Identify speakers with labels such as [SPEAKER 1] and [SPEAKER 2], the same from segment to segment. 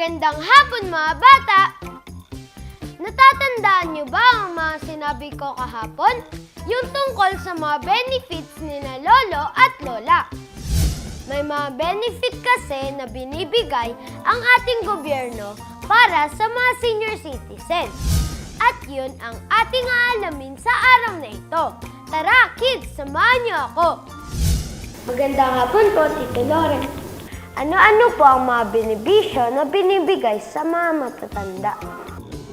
[SPEAKER 1] Magandang hapon mga bata! Natatandaan niyo ba ang mga sinabi ko kahapon? Yung tungkol sa mga benefits ni na lolo at lola. May mga benefit kasi na binibigay ang ating gobyerno para sa mga senior citizens. At yun ang ating aalamin sa araw na ito. Tara kids, samahan niyo ako! Magandang hapon po, Tito Loren. Ano-ano po ang mga benepisyo na binibigay sa mga matatanda?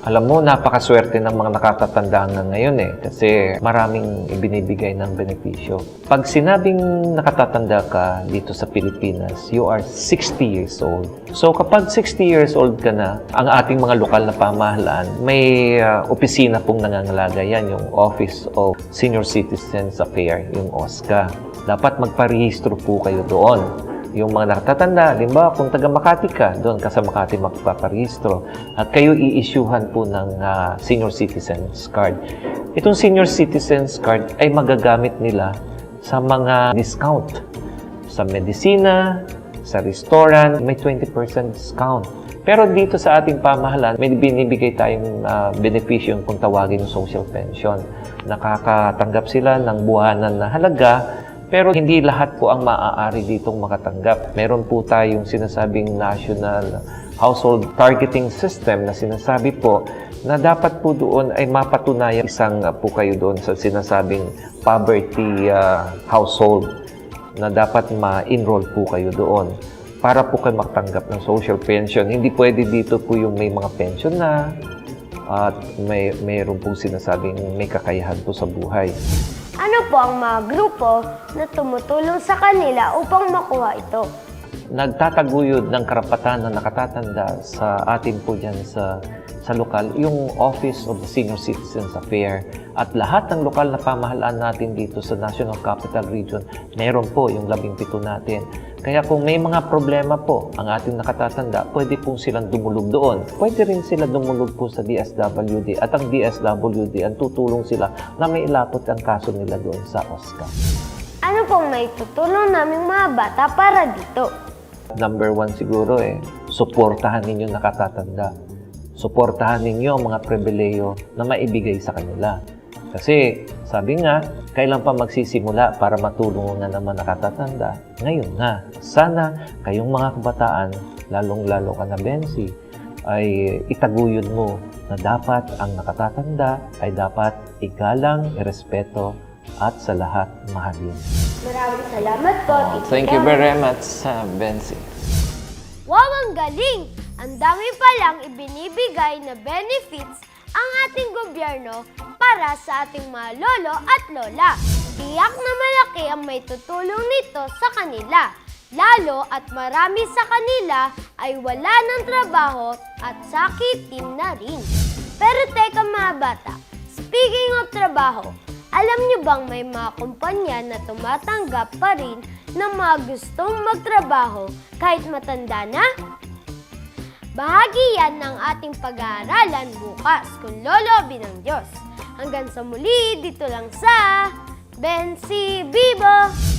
[SPEAKER 2] Alam mo, napakaswerte ng mga nakatatanda nga ngayon kasi maraming ibinibigay ng benepisyo. Pag sinabing nakatatanda ka dito sa Pilipinas, you are 60 years old. So kapag 60 years old ka na, ang ating mga lokal na pamahalaan, may opisina pong nangangalaga yan, yung Office of Senior Citizens Affairs, yung OSCA. Dapat magparehistro po kayo doon. Yung mga nakatatanda, limbawa kung taga Makati ka, doon ka sa Makati magpaparehistro at kayo i-issuehan po ng Senior Citizens Card. Itong Senior Citizens Card ay magagamit nila sa mga discount. Sa medisina, sa restaurant, may 20% discount. Pero dito sa ating pamahalaan, may binibigay tayong benepisyo kung tawagin yung social pension. Nakakatanggap sila ng buwanan na halaga. Pero hindi lahat po ang maaari ditong makatanggap. Meron po tayong sinasabing National Household Targeting System na sinasabi po na dapat po doon ay mapatunayan isang po kayo doon sa sinasabing poverty household na dapat ma-enroll po kayo doon para po kayo makatanggap ng social pension. Hindi pwede dito po yung may mga pension na at mayroon po sinasabing may kakayahan po sa buhay.
[SPEAKER 1] Ano po ang mga grupo na tumutulong sa kanila upang makuha ito?
[SPEAKER 2] Nagtataguyod ng karapatan na nakatatanda sa atin po dyan sa lokal, yung Office of the Senior Citizens Affairs at lahat ng lokal na pamahalaan natin dito sa National Capital Region, meron po yung 17 natin. Kaya kung may mga problema po ang ating nakatatanda, pwede po silang dumulog doon. Pwede rin sila dumulog po sa DSWD at ang DSWD ang tutulong sila na may ilapot ang kaso nila doon sa OSCA. Ano
[SPEAKER 1] pong may tutulong naming mga bata para dito?
[SPEAKER 2] Number 1 siguro suportahan ninyo nakatatanda. Suportahan ninyo ang mga pribileyo na maibigay sa kanila. Kasi sabi nga, kailan pa magsisimula para matulungan naman nakatatanda? Ngayon na. Sana kayong mga kabataan, lalong-lalo ka na Bensi, ay itaguyod mo na dapat ang nakatatanda ay dapat igalang, irespeto, at sa lahat mahalin.
[SPEAKER 1] Maraming salamat po, Tito
[SPEAKER 2] Thank you very much, Bensi.
[SPEAKER 1] Wow, ang galing! Ang dami palang ibinibigay na benefits ang ating gobyerno para sa ating mga lolo at lola. Tiyak na malaki ang may tutulong nito sa kanila. Lalo at marami sa kanila ay wala ng trabaho at sakitin na rin. Pero teka mga bata, speaking of trabaho, alam niyo bang may mga kumpanya na tumatanggap pa rin ng mga gustong magtrabaho kahit matanda na? Bahagi yan ng ating pag-aaralan bukas kung loloobin ng Diyos. Hanggang sa muli, dito lang sa Bensi Bibo!